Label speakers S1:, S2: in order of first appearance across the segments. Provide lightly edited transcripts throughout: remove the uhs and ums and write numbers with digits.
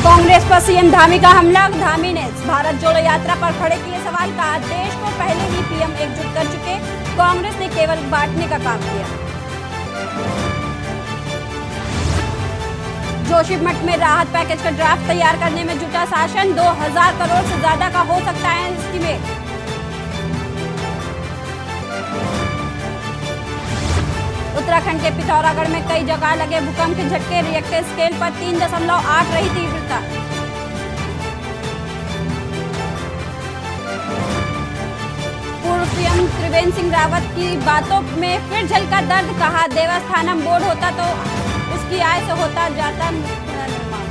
S1: कांग्रेस पर सीएम धामी का हमला। धामी ने भारत जोड़ो यात्रा पर खड़े किए सवाल। कहा देश को पहले ही पीएम एकजुट कर चुके, कांग्रेस ने केवल बांटने का काम किया। जोशीमठ में राहत पैकेज का ड्राफ्ट तैयार करने में जुटा शासन। 2000 करोड़ से ज्यादा का हो सकता है एस्टीमेट। उत्तराखंड के पिथौरागढ़ में कई जगह लगे भूकंप के झटके। रिएक्टर स्केल पर 3.8 रही तीव्रता। पूर्व सीएम त्रिवेंद्र सिंह रावत की बातों में फिर झलका दर्द। कहा देवस्थानम बोर्ड होता तो उसकी आय से होता जाता पुनर्निर्माण।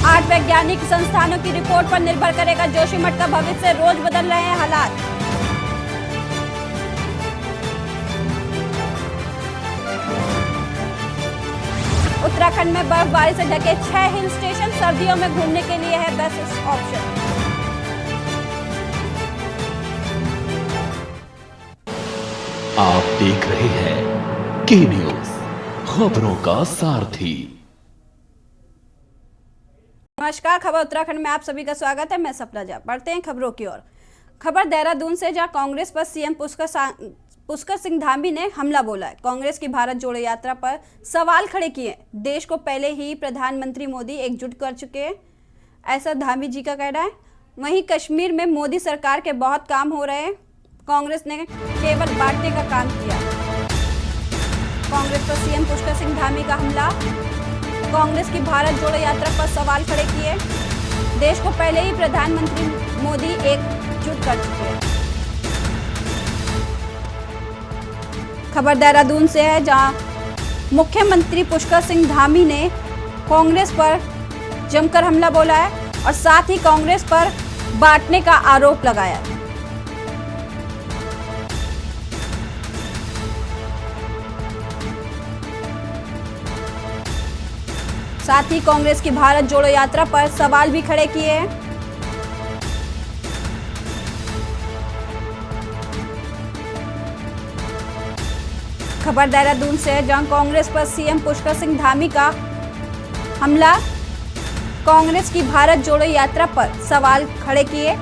S1: 8 वैज्ञानिक संस्थानों की रिपोर्ट पर निर्भर करेगा जोशीमठ का भविष्य। रोज बदल रहे हैं हालात। उत्तराखंड में बर्फबारी से ढके 6 हिल स्टेशन। सर्दियों में घूमने के लिए है बेस्ट ऑप्शन।
S2: आप देख रहे हैं के न्यूज, खबरों का सारथी।
S1: नमस्कार, खबर उत्तराखंड में आप सभी का स्वागत है। मैं सपना झा। बढ़ते हैं खबरों की ओर। खबर देहरादून से, जहां कांग्रेस पर सीएम पुष्कर सिंह धामी ने हमला बोला है। कांग्रेस की भारत जोड़ो यात्रा पर सवाल खड़े किए। देश को पहले ही प्रधानमंत्री मोदी एकजुट कर चुके, ऐसा धामी जी का कहना है। वहीं कश्मीर में मोदी सरकार के बहुत काम हो रहे हैं, कांग्रेस ने केवल बांटने का काम किया। कांग्रेस पर सीएम पुष्कर सिंह धामी का हमला। कांग्रेस की भारत जोड़ो यात्रा पर सवाल खड़े किए। देश को पहले ही प्रधानमंत्री मोदी एकजुट कर चुके हैं। खबर देहरादून से है, जहां मुख्यमंत्री पुष्कर सिंह धामी ने कांग्रेस पर जमकर हमला बोला है और साथ ही कांग्रेस पर बांटने का आरोप लगाया। साथ ही कांग्रेस की भारत जोड़ो यात्रा पर सवाल भी खड़े किए हैं। खबर देहरादून से है, जहां कांग्रेस पर सीएम पुष्कर सिंह धामी का हमला। कांग्रेस की भारत जोड़ो यात्रा पर सवाल खड़े किए।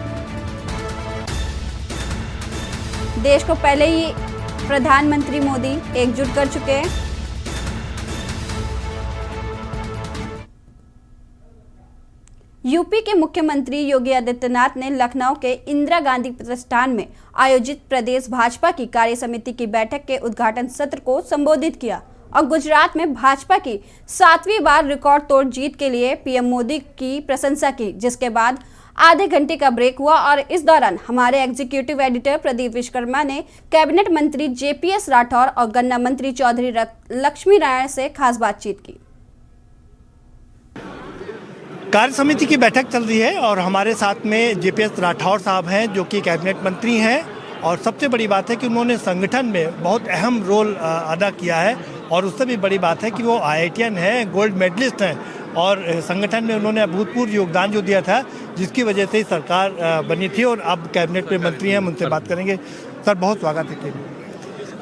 S1: देश को पहले ही प्रधानमंत्री मोदी एकजुट कर चुके हैं। यूपी के मुख्यमंत्री योगी आदित्यनाथ ने लखनऊ के इंदिरा गांधी प्रतिष्ठान में आयोजित प्रदेश भाजपा की कार्य समिति की बैठक के उद्घाटन सत्र को संबोधित किया और गुजरात में भाजपा की 7वीं बार रिकॉर्ड तोड़ जीत के लिए पीएम मोदी की प्रशंसा की। जिसके बाद आधे घंटे का ब्रेक हुआ और इस दौरान हमारे एग्जीक्यूटिव एडिटर प्रदीप विश्वकर्मा ने कैबिनेट मंत्री जेपीएस राठौर और गन्ना मंत्री चौधरी लक्ष्मी नारायण से खास बातचीत की।
S3: कार्य समिति की बैठक चल रही है और हमारे साथ में जेपीएस राठौर साहब हैं, जो कि कैबिनेट मंत्री हैं। और सबसे बड़ी बात है कि उन्होंने संगठन में बहुत अहम रोल अदा किया है और उससे भी बड़ी बात है कि वो IITian हैं, गोल्ड मेडलिस्ट हैं और संगठन में उन्होंने अभूतपूर्व योगदान जो दिया था, जिसकी वजह से ही सरकार बनी थी और अब कैबिनेट में मंत्री हैं। हम उनसे बात करेंगे। सर, बहुत स्वागत है।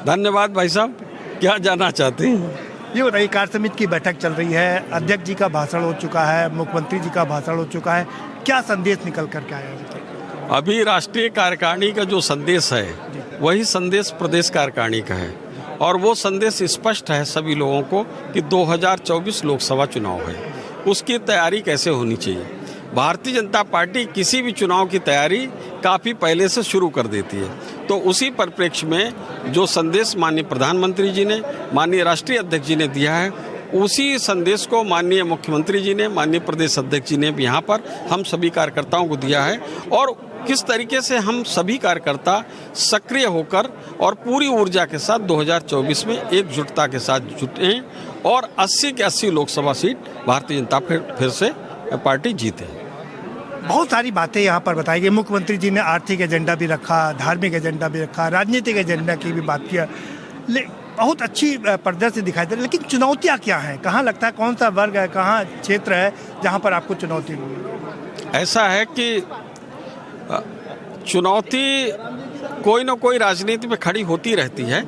S4: धन्यवाद भाई साहब। क्या जानना चाहते हैं?
S3: ये बताइए, कार्य समिति की बैठक चल रही है, अध्यक्ष जी का भाषण हो चुका है, मुख्यमंत्री जी का भाषण हो चुका है, क्या संदेश निकल करके आया है?
S4: अभी राष्ट्रीय कार्यकारिणी का जो संदेश है, वही संदेश प्रदेश कार्यकारिणी का है और वो संदेश स्पष्ट है सभी लोगों को कि 2024 लोकसभा चुनाव है, उसकी तैयारी कैसे होनी चाहिए। भारतीय जनता पार्टी किसी भी चुनाव की तैयारी काफ़ी पहले से शुरू कर देती है। तो उसी परिप्रेक्ष्य में जो संदेश माननीय प्रधानमंत्री जी ने, माननीय राष्ट्रीय अध्यक्ष जी ने दिया है, उसी संदेश को माननीय मुख्यमंत्री जी ने, माननीय प्रदेश अध्यक्ष जी ने भी यहाँ पर हम सभी कार्यकर्ताओं को दिया है। और किस तरीके से हम सभी कार्यकर्ता सक्रिय होकर और पूरी ऊर्जा के साथ 2024 में एकजुटता के साथ जुटे और 80 के 80 लोकसभा सीट भारतीय जनता फिर से पार्टी जीते।
S3: बहुत सारी बातें यहाँ पर बताई गई। मुख्यमंत्री जी ने आर्थिक एजेंडा भी रखा, धार्मिक एजेंडा भी रखा, राजनीतिक एजेंडा की भी बात किया। बहुत अच्छी पर्दा से दिखाई दे रही, लेकिन चुनौतियाँ क्या हैं? कहाँ लगता है, कौन सा वर्ग है, कहाँ क्षेत्र है जहाँ पर आपको चुनौती मिली?
S4: ऐसा है कि चुनौती कोई ना कोई राजनीति में खड़ी होती रहती है,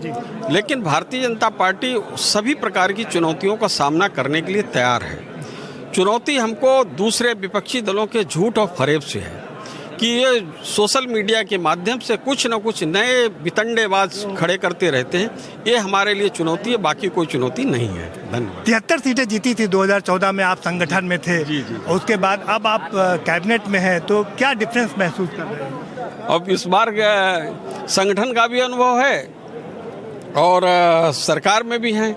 S4: लेकिन भारतीय जनता पार्टी सभी प्रकार की चुनौतियों का सामना करने के लिए तैयार है। चुनौती हमको दूसरे विपक्षी दलों के झूठ और फरेब से है कि ये सोशल मीडिया के माध्यम से कुछ न कुछ नए वितंडेबाज खड़े करते रहते हैं। ये हमारे लिए चुनौती है, बाकी कोई चुनौती नहीं है। धन्यवाद।
S3: 73 सीटें जीती थी 2014 में, आप संगठन में थे।
S4: जी।
S3: उसके बाद अब आप कैबिनेट में हैं, तो क्या डिफरेंस महसूस कर रहे हैं?
S4: अब इस बार संगठन का भी अनुभव है और सरकार में भी हैं,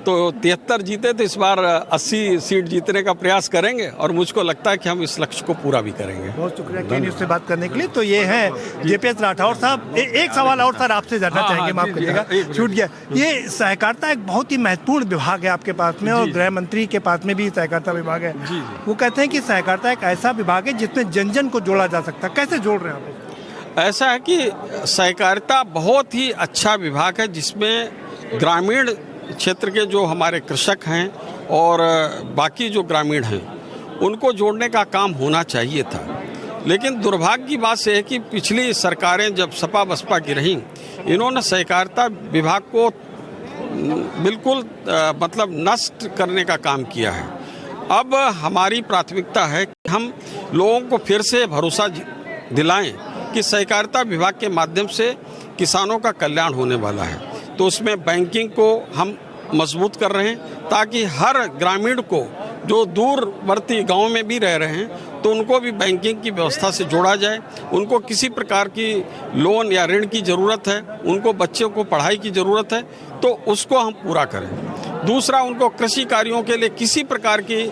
S4: तो 73 जीते तो इस बार 80 सीट जीतने का प्रयास करेंगे और मुझको लगता है कि हम इस लक्ष्य को पूरा भी करेंगे।
S3: बहुत शुक्रिया के न्यूज़ से बात करने के लिए। तो ये हैं जेपीएस राठौर साहब। एक सवाल और सर आपसे जानना चाहेंगे, माफ करिएगा, छूट गया। ये सहकारिता एक बहुत ही महत्वपूर्ण विभाग है आपके पास में, और गृह मंत्री के पास में भी सहकारिता विभाग है। वो कहते हैं कि सहकारिता एक ऐसा विभाग है जिसमें जन जन को जोड़ा जा सकता है। कैसे जोड़ रहे हैं आप?
S4: ऐसा है कि सहकारिता बहुत ही अच्छा विभाग है, जिसमें ग्रामीण क्षेत्र के जो हमारे कृषक हैं और बाकी जो ग्रामीण हैं उनको जोड़ने का काम होना चाहिए था। लेकिन दुर्भाग्य की बात यह है कि पिछली सरकारें जब सपा बसपा की रहीं, इन्होंने सहकारिता विभाग को बिल्कुल मतलब नष्ट करने का काम किया है। अब हमारी प्राथमिकता है कि हम लोगों को फिर से भरोसा दिलाएं कि सहकारिता विभाग के माध्यम से किसानों का कल्याण होने वाला है। तो उसमें बैंकिंग को हम मजबूत कर रहे हैं ताकि हर ग्रामीण को जो दूरवर्ती गांव में भी रह रहे हैं तो उनको भी बैंकिंग की व्यवस्था से जोड़ा जाए। उनको किसी प्रकार की लोन या ऋण की ज़रूरत है, उनको बच्चों को पढ़ाई की ज़रूरत है, तो उसको हम पूरा करें। दूसरा, उनको कृषि कार्यों के लिए किसी प्रकार की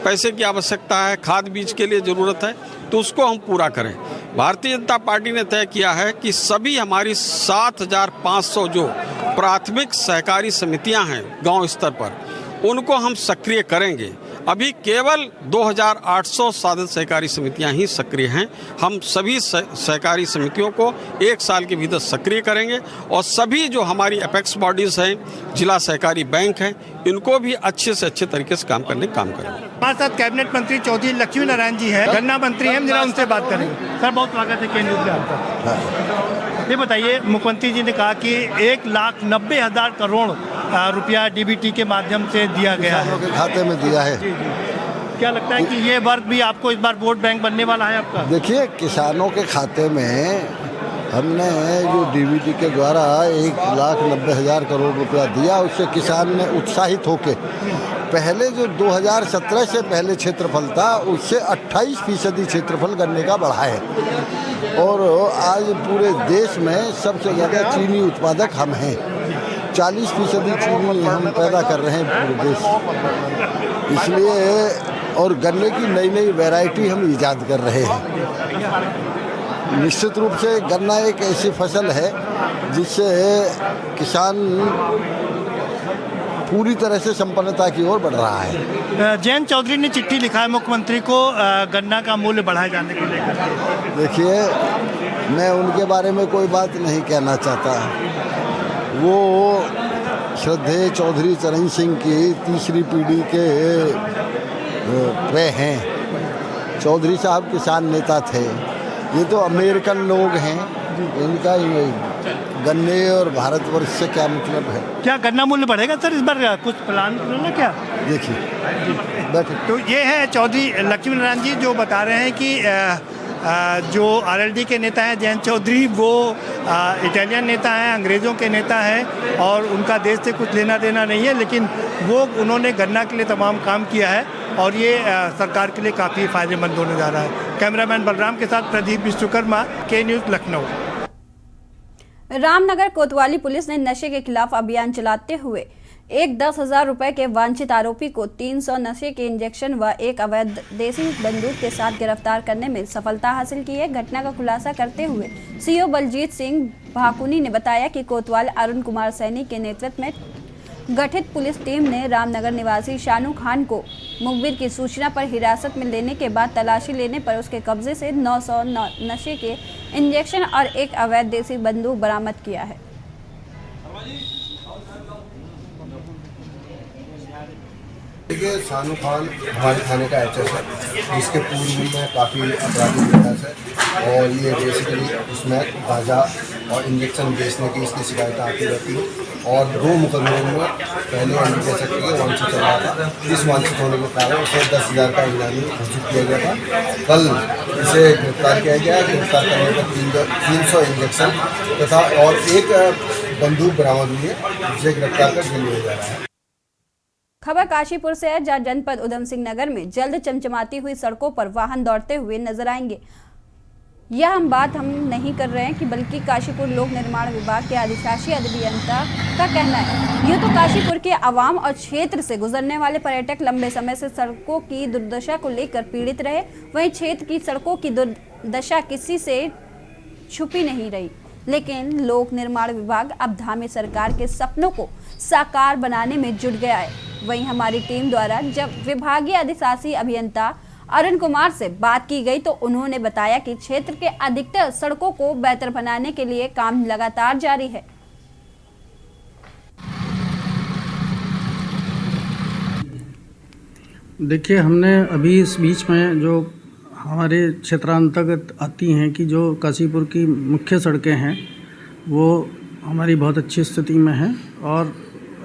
S4: पैसे की आवश्यकता है, खाद बीज के लिए ज़रूरत है, तो उसको हम पूरा करें। भारतीय जनता पार्टी ने तय किया है कि सभी हमारी 7500 जो प्राथमिक सहकारी समितियां हैं गांव स्तर पर, उनको हम सक्रिय करेंगे। अभी केवल 2800 साधन सहकारी समितियां ही सक्रिय हैं। हम सभी सहकारी समितियों को 1 साल के भीतर सक्रिय करेंगे और सभी जो हमारी एपेक्स बॉडीज़ हैं, जिला सहकारी बैंक हैं, इनको भी अच्छे से अच्छे तरीके से काम करने का काम करेंगे।
S3: हमारे साथ कैबिनेट मंत्री चौधरी लक्ष्मी नारायण जी हैं, गन्ना मंत्री हैं, जरा उनसे बात करेंगे। सर बहुत स्वागत है के न्यूज़ में आपका। ये बताइए, मुख्यमंत्री जी ने कहा कि 1,90,000 करोड़ रुपया डीबीटी के माध्यम से दिया गया है,
S5: के खाते में दिया है।
S3: जी। क्या लगता है कि ये वर्ग भी आपको इस बार वोट बैंक बनने वाला है आपका?
S5: देखिए, किसानों के खाते में हमने जो डीबीटी के द्वारा 1,90,000 करोड़ रुपया दिया, उससे किसान ने उत्साहित होकर पहले जो 2017 से पहले क्षेत्रफल था उससे 28% क्षेत्रफल गन्ने का बढ़ा है। और आज पूरे देश में सबसे ज़्यादा चीनी उत्पादक हम हैं। 40% चीनी हम पैदा कर रहे हैं पूरे देश, इसलिए, और गन्ने की नई नई वैरायटी हम ईजाद कर रहे हैं। निश्चित रूप से गन्ना एक ऐसी फसल है जिससे किसान पूरी तरह से संपन्नता की ओर बढ़ रहा है।
S3: जयंत चौधरी ने चिट्ठी लिखा है मुख्यमंत्री को गन्ना का मूल्य बढ़ाए जाने को लेकर।
S5: देखिए, मैं उनके बारे में कोई बात नहीं कहना चाहता। वो श्रद्धेय चौधरी चरण सिंह की तीसरी पीढ़ी के वे हैं। चौधरी साहब किसान नेता थे। ये तो अमेरिकन लोग हैं, इनका गन्ने और भारतवर्ष से क्या मतलब है? क्या
S3: गन्ना मूल्य बढ़ेगा सर इस बार? कुछ प्लान है क्या?
S5: देखिए, बैठे।
S3: तो ये है चौधरी लक्ष्मी नारायण जी जो बता रहे हैं कि जो आरएलडी के नेता हैं जयंत चौधरी, वो इटालियन नेता हैं, अंग्रेज़ों के नेता हैं और उनका देश से कुछ लेना देना नहीं है, लेकिन उन्होंने गन्ना के लिए तमाम काम किया है और ये सरकार के लिए काफ़ी फ़ायदेमंद होने जा रहा है। कैमरामैन बलराम के साथ प्रदीप विश्वकर्मा, के न्यूज़, लखनऊ।
S1: रामनगर कोतवाली पुलिस ने नशे के खिलाफ अभियान चलाते हुए एक 10,000 रुपए के वांछित आरोपी को 300 नशे के इंजेक्शन व एक अवैध देसी बंदूक के साथ गिरफ्तार करने में सफलता हासिल की है। घटना का खुलासा करते हुए सीओ बलजीत सिंह भाकुनी ने बताया कि कोतवाल अरुण कुमार सैनी के नेतृत्व में गठित पुलिस टीम ने रामनगर निवासी शानू खान को मुखबिर की सूचना पर हिरासत में लेने के बाद तलाशी लेने पर उसके कब्जे से 900 नशे के इंजेक्शन और एक अवैध देसी बंदूक बरामद किया है।
S5: देखिए, सानू खान हमारे थाने का एचएस है, इसके पूर्व में काफ़ी अपराधी विकास है और ये बेसिकली उसमें गांजा और इंजेक्शन बेचने की इसकी शिकायतें आती रहती हैं और 2 मुकदमों में पहले हम कह सकते हैं वांछित चल रहा था। इस वांछित होने के कारण उसे 10,000 का इनामी घोषित किया गया था। कल इसे गिरफ्तार किया गया। गिरफ्तार करने पर 300 इंजेक्शन तथा और एक बंदूक बरामद हुई है, जिसे गिरफ्तार कर जेल भेजा जा रहा है।
S1: खबर काशीपुर से है, जहां जनपद उधम सिंह नगर में जल्द चमचमाती हुई सड़कों पर वाहन दौड़ते हुए नजर आएंगे। यह हम बात नहीं कर रहे हैं कि बल्कि काशीपुर लोक निर्माण विभाग के अधिशासी अभियंता का कहना है। यूँ तो काशीपुर के आवाम और क्षेत्र से गुजरने वाले पर्यटक लंबे समय से सड़कों की दुर्दशा को लेकर पीड़ित रहे, वहीं क्षेत्र की सड़कों की दुर्दशा किसी से छुपी नहीं रही। लेकिन लोक निर्माण विभाग अब धामी सरकार के सपनों को साकार बनाने में जुट गया है। वहीं हमारी टीम द्वारा जब विभागीय अधिशासी अभियंता अरुण कुमार से बात की गई तो उन्होंने बताया कि क्षेत्र के अधिकतर सड़कों को बेहतर बनाने के लिए काम लगातार जारी है।
S6: देखिए, हमने अभी इस बीच में जो हमारे क्षेत्रांतर्गत आती हैं कि जो काशीपुर की मुख्य सड़कें हैं वो हमारी बहुत अच्छी स्थिति में हैं और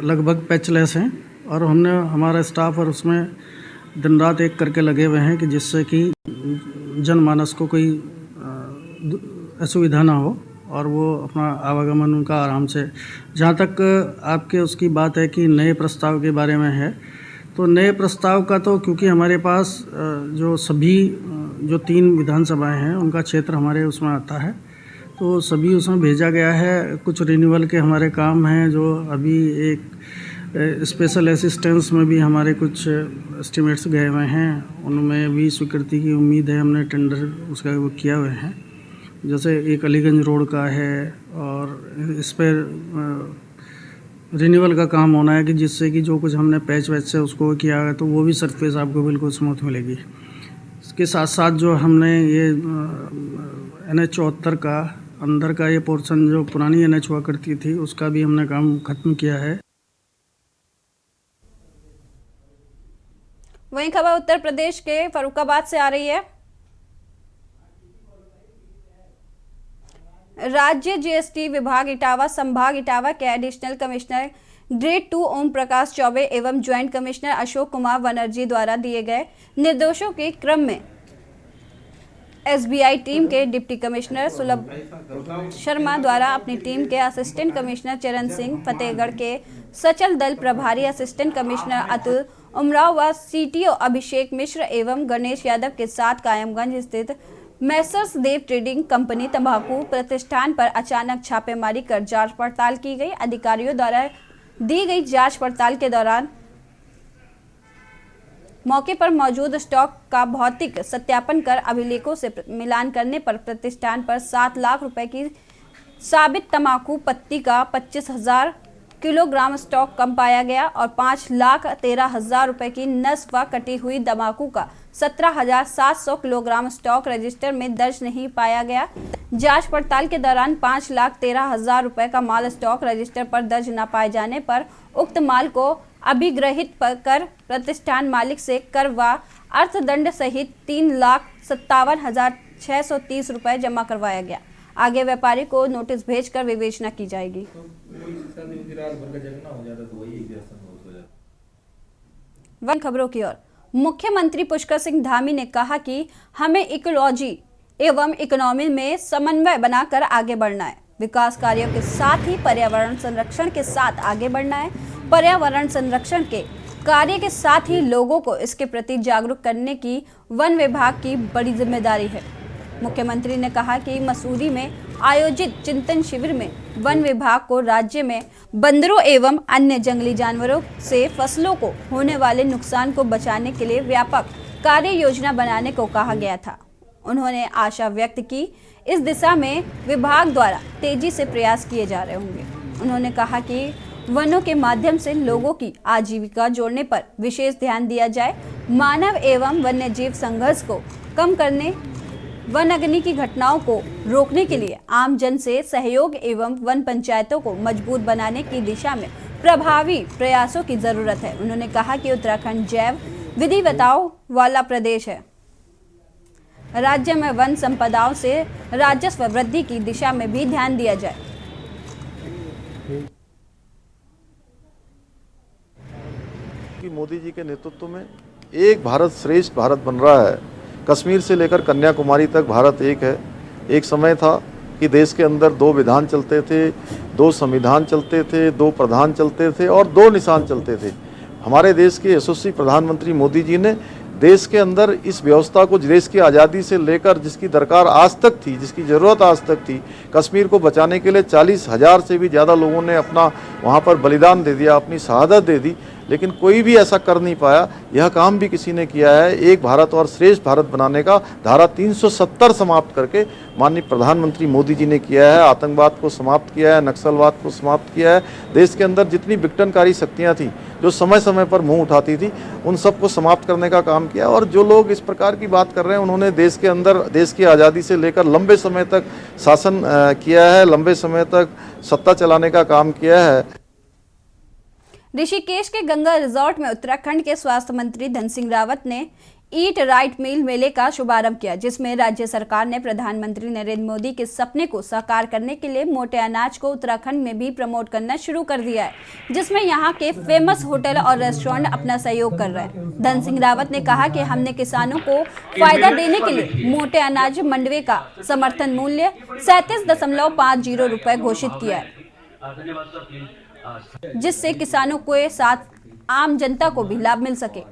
S6: लगभग पैचलेस हैं और हमने हमारा स्टाफ और उसमें दिन रात एक करके लगे हुए हैं कि जिससे कि जनमानस को कोई असुविधा ना हो और वो अपना आवागमन उनका आराम से। जहाँ तक आपके उसकी बात है कि नए प्रस्ताव के बारे में है, तो नए प्रस्ताव का तो क्योंकि हमारे पास जो सभी जो 3 विधानसभाएं हैं उनका क्षेत्र हमारे उसमें आता है, तो सभी उसमें भेजा गया है। कुछ रिन्यूअल के हमारे काम हैं, जो अभी एक स्पेशल असिस्टेंस में भी हमारे कुछ एस्टिमेट्स गए हुए हैं, उनमें भी स्वीकृति की उम्मीद है। हमने टेंडर उसका वो किया हुए हैं, जैसे एक अलीगंज रोड का है और इस पर रिन्यूअल का काम होना है कि जिससे कि जो कुछ हमने पैच वैच से उसको किया है तो वो भी सरफेस आपको बिल्कुल स्मूथ मिलेगी। इसके साथ साथ जो हमने ये NH 74 का अंदर का ये पोर्शन जो पुरानी NH हुआ करती थी उसका भी हमने काम खत्म किया है।
S1: वहीं खबर उत्तर प्रदेश के फरुखाबाद से आ रही है। राज्य GST विभाग इटावा संभाग इटावा के additional commissioner grade 2 Om Prakash Choubey एवं ज्वाइंट कमिश्नर अशोक कुमार बनर्जी द्वारा दिए गए निर्देशों के क्रम में SBI टीम के डिप्टी कमिश्नर सुलभ शर्मा द्वारा अपनी टीम के असिस्टेंट कमिश्नर चरण सिंह, फतेहगढ़ के सचल दल प्रभारी असिस्टेंट कमिश्नर अतुल उमराव व CTO अभिषेक मिश्र एवं गणेश यादव के साथ कायमगंज स्थित मैसर्स देव ट्रेडिंग कंपनी तंबाकू प्रतिष्ठान पर अचानक छापेमारी कर जांच पड़ताल की गई। अधिकारियों द्वारा दी गई जांच पड़ताल के दौरान मौके पर मौजूद स्टॉक का भौतिक सत्यापन कर अभिलेखों से मिलान करने पर प्रतिष्ठान पर 7 लाख रुपए की साबित तंबाकू पत्ती का 25,000 किलोग्राम स्टॉक कम पाया गया और 5,13,000 रुपए की नस्ब व कटी हुई तंबाकू का 17,700 किलोग्राम स्टॉक रजिस्टर में दर्ज नहीं पाया गया। जांच पड़ताल के दौरान 5,13,000 रुपए का माल स्टॉक रजिस्टर पर दर्ज न पाए जाने पर उक्त माल को अभिग्रहित कर प्रतिष्ठान मालिक से कर व अर्थदंड सहित 3,57,630 रुपए जमा करवाया गया। आगे व्यापारी को नोटिस भेजकर विवेचना की जाएगी। वन खबरों की ओर मुख्यमंत्री पुष्कर सिंह धामी ने कहा कि हमें इकोलॉजी एवं इकोनॉमी में समन्वय बनाकर आगे बढ़ना है। विकास कार्यों के साथ ही पर्यावरण संरक्षण के साथ आगे बढ़ना है। पर्यावरण संरक्षण के कार्य के साथ ही लोगों को इसके प्रति जागरूक करने की वन विभाग की बड़ी जिम्मेदारी है। मुख्यमंत्री ने कहा कि मसूरी में आयोजित चिंतन शिविर में वन विभाग को राज्य में बंदरों एवं अन्य जंगली जानवरों से फसलों को होने वाले नुकसान को बचाने के लिए व्यापक कार्य योजना बनाने को कहा गया था। उन्होंने आशा व्यक्त की इस दिशा में विभाग द्वारा तेजी से प्रयास किए जा रहे होंगे। उन्होंने कहा कि वनों के माध्यम से लोगों की आजीविका जोड़ने पर विशेष ध्यान दिया जाए। मानव एवं वन्य जीव संघर्ष को कम करने, वन अग्नि की घटनाओं को रोकने के लिए आम जन से सहयोग एवं वन पंचायतों को मजबूत बनाने की दिशा में प्रभावी प्रयासों की जरूरत है। उन्होंने कहा कि उत्तराखंड जैव विविधताओं वाला प्रदेश है। राज्य में वन संपदाओं से राजस्व वृद्धि की दिशा में भी ध्यान दिया जाए।
S7: कि मोदी जी के नेतृत्व में एक भारत श्रेष्ठ भारत बन रहा है। कश्मीर से लेकर कन्याकुमारी तक भारत एक है। एक समय था कि देश के अंदर 2 विधान चलते थे, 2 संविधान चलते थे, 2 प्रधान चलते थे और 2 निशान चलते थे। हमारे देश के यशस्वी प्रधानमंत्री मोदी जी ने देश के अंदर इस व्यवस्था को देश की आज़ादी से लेकर जिसकी दरकार आज तक थी, जिसकी ज़रूरत आज तक थी, कश्मीर को बचाने के लिए 40,000 से भी ज़्यादा लोगों ने अपना वहाँ पर बलिदान दे दिया, अपनी शहादत दे दी, लेकिन कोई भी ऐसा कर नहीं पाया। यह काम भी किसी ने किया है। एक भारत और श्रेष्ठ भारत बनाने का धारा 370 समाप्त करके माननीय प्रधानमंत्री मोदी जी ने किया है। आतंकवाद को समाप्त किया है, नक्सलवाद को समाप्त किया है। देश के अंदर जितनी विघटनकारी शक्तियाँ थी जो समय समय पर मुंह उठाती थी, उन सबको समाप्त करने का काम किया। और जो लोग इस प्रकार की बात कर रहे हैं, उन्होंने देश के अंदर देश की आज़ादी से लेकर लंबे समय तक शासन किया है, लंबे समय तक सत्ता चलाने का काम किया है।
S1: ऋषिकेश के गंगा रिजॉर्ट में उत्तराखंड के स्वास्थ्य मंत्री धन सिंह रावत ने ईट राइट मील मेले का शुभारंभ किया, जिसमें राज्य सरकार ने प्रधानमंत्री नरेंद्र मोदी के सपने को साकार करने के लिए मोटे अनाज को उत्तराखंड में भी प्रमोट करना शुरू कर दिया है, जिसमें यहां के फेमस होटल और रेस्टोरेंट अपना सहयोग कर रहे हैं। धन सिंह रावत ने कहा कि हमने किसानों को फायदा देने के लिए मोटे अनाज मंडवे का समर्थन मूल्य 37.50 रुपए घोषित किया है, जिससे किसानों के साथ आम जनता को भी लाभ मिल सके।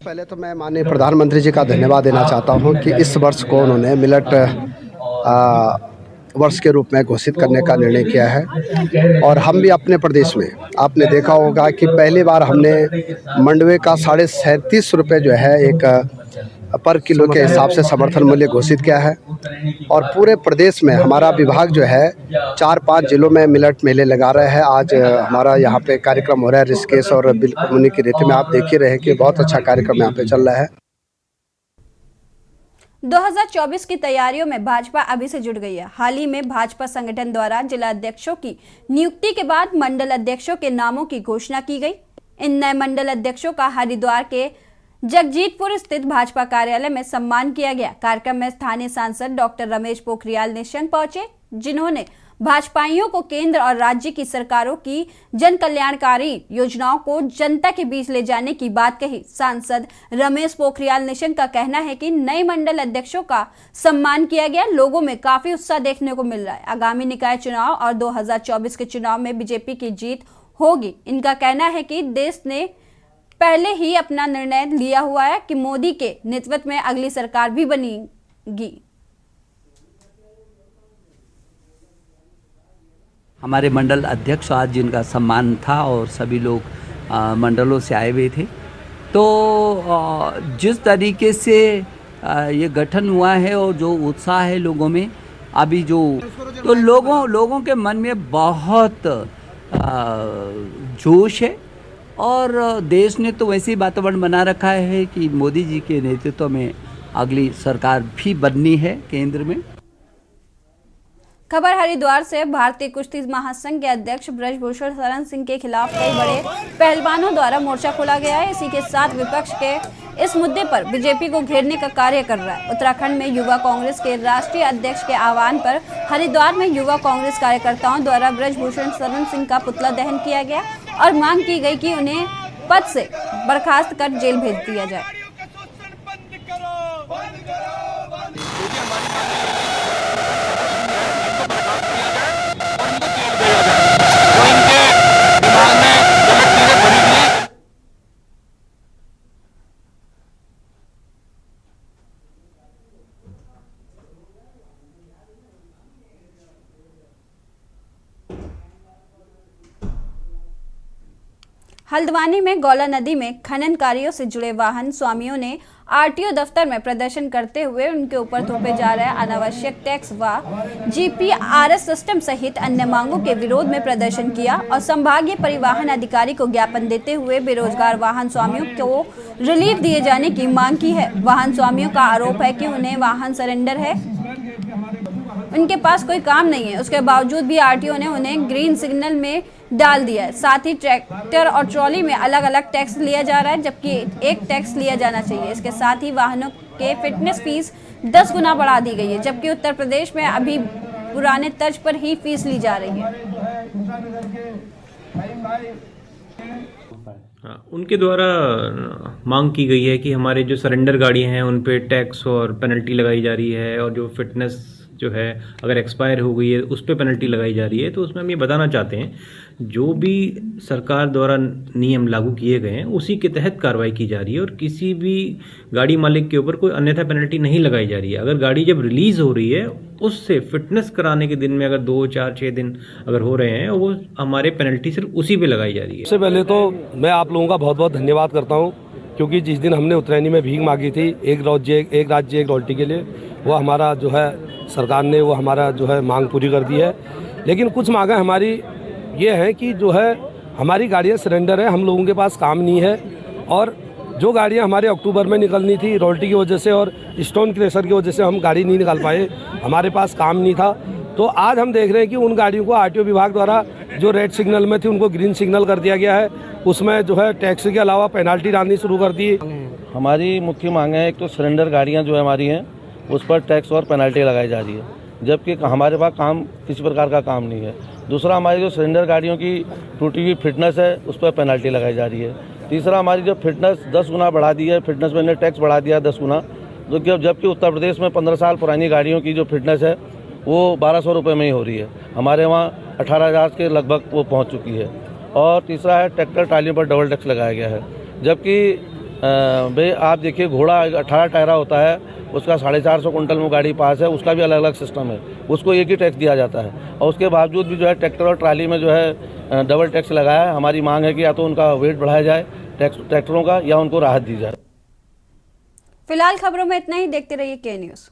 S8: पहले तो मैं माननीय प्रधानमंत्री जी का धन्यवाद देना चाहता हूं कि इस वर्ष को उन्होंने मिलेट वर्ष के रूप में घोषित करने का निर्णय किया है। और हम भी अपने प्रदेश में आपने देखा होगा कि पहली बार हमने मंडवे का 37.5 रुपये जो है एक पर किलो के हिसाब से समर्थन मूल्य घोषित किया है। और पूरे प्रदेश में हमारा विभाग जो है 4-5 जिलों में मिलेट मेले लगा रहे हैं। आज हमारा यहाँ पे कार्यक्रम हो रहा है ऋषिकेश और बिल्कुल मुनि की रेती में। आप देख ही रहे कि बहुत अच्छा कार्यक्रम यहाँ पे चल रहा है।
S1: 2024 की तैयारियों में भाजपा अभी से जुट गई है। हाल ही में भाजपा संगठन द्वारा जिला अध्यक्षों की नियुक्ति के बाद मंडल अध्यक्षों के नामों की घोषणा की गई। इन नए मंडल अध्यक्षों का हरिद्वार के जगजीतपुर स्थित भाजपा कार्यालय में सम्मान किया गया। कार्यक्रम में स्थानीय सांसद डॉक्टर रमेश पोखरियाल निशंक पहुंचे, जिन्होंने भाजपाइयों को केंद्र और राज्य की सरकारों की जन कल्याणकारी योजनाओं को जनता के बीच ले जाने की बात कही। सांसद रमेश पोखरियाल निशंक का कहना है कि नए मंडल अध्यक्षों का सम्मान किया गया। लोगों में काफी उत्साह देखने को मिल रहा है। आगामी निकाय चुनाव और 2024 के चुनाव में बीजेपी की जीत होगी। इनका कहना है कि देश ने पहले ही अपना निर्णय लिया हुआ है कि मोदी के नेतृत्व में अगली सरकार भी बनेगी।
S9: हमारे मंडल अध्यक्ष आज जिनका सम्मान था और सभी लोग मंडलों से आए हुए थे, तो जिस तरीके से ये गठन हुआ है और जो उत्साह है लोगों में अभी जो, तो लोगों के मन में बहुत जोश है। और देश ने तो वैसे ही वातावरण बना रखा है कि मोदी जी के नेतृत्व में अगली सरकार भी बननी है केंद्र में।
S1: खबर हरिद्वार से। भारतीय कुश्ती महासंघ के अध्यक्ष ब्रजभूषण शरण सिंह के खिलाफ कई बड़े पहलवानों द्वारा मोर्चा खोला गया है। इसी के साथ विपक्ष के इस मुद्दे पर बीजेपी को घेरने का कार्य कर रहा है। उत्तराखंड में युवा कांग्रेस के राष्ट्रीय अध्यक्ष के आह्वान पर हरिद्वार में युवा कांग्रेस कार्यकर्ताओं द्वारा ब्रजभूषण शरण सिंह का पुतला दहन किया गया और मांग की गई कि उन्हें पद से बर्खास्त कर जेल भेज दिया जाए। हल्द्वानी में गौला नदी में खनन कार्यों से जुड़े वाहन स्वामियों ने आरटीओ दफ्तर में प्रदर्शन करते हुए उनके ऊपर थोपे जा रहे अनावश्यक टैक्स व जीपीआरएस सिस्टम सहित अन्य मांगों के विरोध में प्रदर्शन किया और संभागीय परिवहन अधिकारी को ज्ञापन देते हुए बेरोजगार वाहन स्वामियों को रिलीफ दिए जाने की मांग की है। वाहन स्वामियों का आरोप है कि उन्हें वाहन सरेंडर है। उनके पास कोई काम नहीं है, उसके बावजूद भी आरटीओ ने उन्हें ग्रीन सिग्नल में डाल दिया है। साथ ही ट्रैक्टर और ट्रॉली में अलग अलग टैक्स लिया जा रहा है, जबकि एक टैक्स लिया जाना चाहिए। इसके साथ ही वाहनों के फिटनेस फीस 10 गुना बढ़ा दी गई है, जबकि उत्तर प्रदेश में अभी पुराने तर्ज पर ही फीस ली जा रही है।
S10: उनके द्वारा मांग की गई है कि हमारे जो सरेंडर गाड़ियां हैं उन पे टैक्स और पेनल्टी लगाई जा रही है, और जो फिटनेस जो है अगर एक्सपायर हो गई है उस पर पेनल्टी लगाई जा रही है। तो उसमें हम ये बताना चाहते हैं, जो भी सरकार द्वारा नियम लागू किए गए हैं उसी के तहत कार्रवाई की जा रही है, और किसी भी गाड़ी मालिक के ऊपर कोई अन्यथा पेनल्टी नहीं लगाई जा रही है। अगर गाड़ी जब रिलीज़ हो रही है उससे फिटनेस कराने के दिन में अगर 2, 4, 6 दिन अगर हो रहे हैं, वो हमारे पेनल्टी सिर्फ उसी पे लगाई जा रही है।
S11: सबसे पहले तो मैं आप लोगों का बहुत बहुत धन्यवाद करता हूँ, क्योंकि जिस दिन हमने उत्तरायणी में भीख मांगी थी एक राज्य एक रोटी के लिए, वो हमारा जो है सरकार ने वो हमारा जो है मांग पूरी कर दी है। लेकिन कुछ मांगें हमारी ये हैं कि जो है हमारी गाड़ियाँ सरेंडर है, हम लोगों के पास काम नहीं है, और जो गाड़ियाँ हमारे अक्टूबर में निकलनी थी रॉयल्टी की वजह से और स्टोन क्रैशर की वजह से हम गाड़ी नहीं निकाल पाए, हमारे पास काम नहीं था। तो आज हम देख रहे हैं कि उन गाड़ियों को आरटीओ विभाग द्वारा जो रेड सिग्नल में थी उनको ग्रीन सिग्नल कर दिया गया है। उसमें जो है टैक्स के अलावा पेनाल्टी डालनी शुरू कर दी।
S12: हमारी मुख्य मांग है, एक तो सरेंडर गाड़ियाँ जो है हमारी हैं उस पर टैक्स और पेनाल्टी लगाई जा रही है, जबकि हमारे पास काम किसी प्रकार का काम नहीं है। दूसरा, हमारी जो सरेंडर गाड़ियों की टूटी हुई फिटनेस है उस पर पेनाल्टी लगाई जा रही है। तीसरा, हमारी जो फिटनेस 10 गुना बढ़ा दी है, फिटनेस में ने टैक्स बढ़ा दिया 10 गुना, जबकि उत्तर प्रदेश में 15 साल पुरानी गाड़ियों की जो फिटनेस है वो 1200 रुपये में ही हो रही है, हमारे वहाँ 18,000 के लगभग वो पहुँच चुकी है। और तीसरा है ट्रैक्टर ट्रालियों पर डबल टैक्स लगाया गया है, जबकि भाई आप देखिए घोड़ा 18 टायरा होता है, उसका 450 कुंटल में गाड़ी पास है, उसका भी अलग अलग सिस्टम है, उसको एक ही टैक्स दिया जाता है, और उसके बावजूद भी जो है ट्रैक्टर और ट्राली में जो है डबल टैक्स लगाया है। हमारी मांग है कि या तो उनका वेट बढ़ाया जाए ट्रैक्टरों का, या उनको राहत दी जाए।
S1: फिलहाल खबरों में इतना ही, देखते रहिए के न्यूज़।